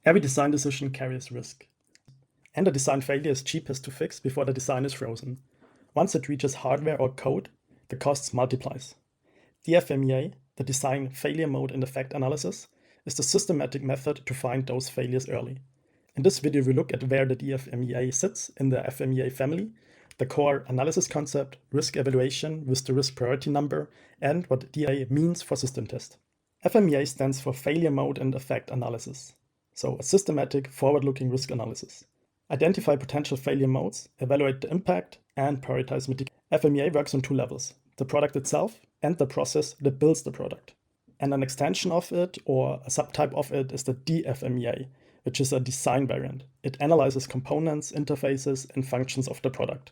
Every design decision carries risk, and a design failure is cheapest to fix before the design is frozen. Once it reaches hardware or code, the costs multiplies. DFMEA, the design failure mode and effect analysis, is the systematic method to find those failures early. In this video, we look at where the DFMEA sits in the FMEA family, the core analysis concept, risk evaluation with the risk priority number, and what DA means for system test. FMEA stands for failure mode and effect analysis, so a systematic, forward-looking risk analysis. Identify potential failure modes, evaluate the impact, and prioritize mitigation. FMEA works on two levels, the product itself and the process that builds the product. And an extension of it, or a subtype of it, is the DFMEA, which is a design variant. It analyzes components, interfaces, and functions of the product.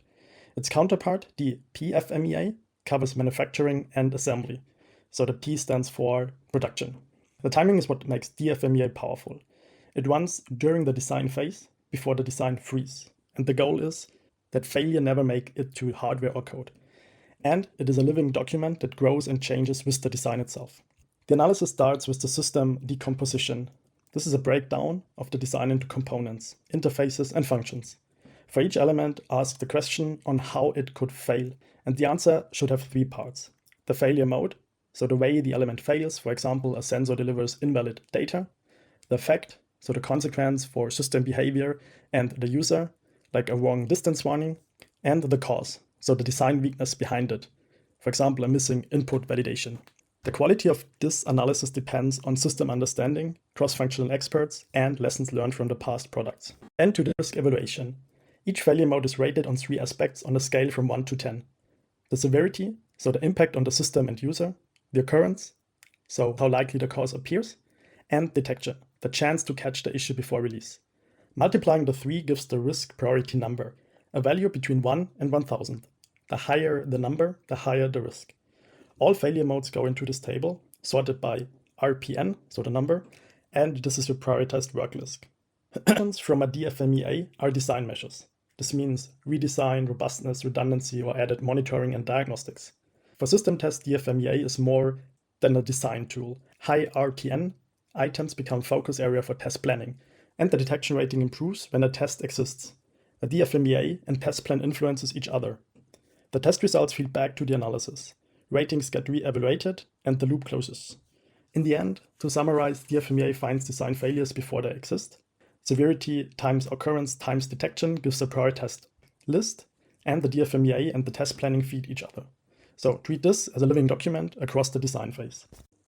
Its counterpart, the PFMEA, covers manufacturing and assembly. So the P stands for production. The timing is what makes DFMEA powerful. It runs during the design phase, before the design freeze. And the goal is that failure never make it to hardware or code. And it is a living document that grows and changes with the design itself. The analysis starts with the system decomposition. This is a breakdown of the design into components, interfaces, and functions. For each element, ask the question on how it could fail, and the answer should have three parts. The failure mode, so the way the element fails, for example, a sensor delivers invalid data. The effect, so the consequence for system behavior and the user, like a wrong distance warning. And the cause, so the design weakness behind it, for example, a missing input validation. The quality of this analysis depends on system understanding, cross-functional experts, and lessons learned from the past products. And to the risk evaluation. Each failure mode is rated on three aspects on a scale from 1 to 10. The severity, so the impact on the system and user. The occurrence, so how likely the cause appears. And detection, the chance to catch the issue before release. Multiplying the three gives the risk priority number, a value between 1 and 1000. The higher the number, the higher the risk. All failure modes go into this table, sorted by RPN, so the number, and this is your prioritized work list. From a DFMEA are design measures. This means redesign, robustness, redundancy, or added monitoring and diagnostics. For system tests, DFMEA is more than a design tool. High RPN items become focus area for test planning, and the detection rating improves when a test exists. A DFMEA and test plan influences each other. The test results feed back to the analysis. Ratings get re-evaluated, and the loop closes. In the end, to summarize, DFMEA finds design failures before they exist. Severity times occurrence times detection gives a prioritized list, and the DFMEA and the test planning feed each other. So treat this as a living document across the design phase.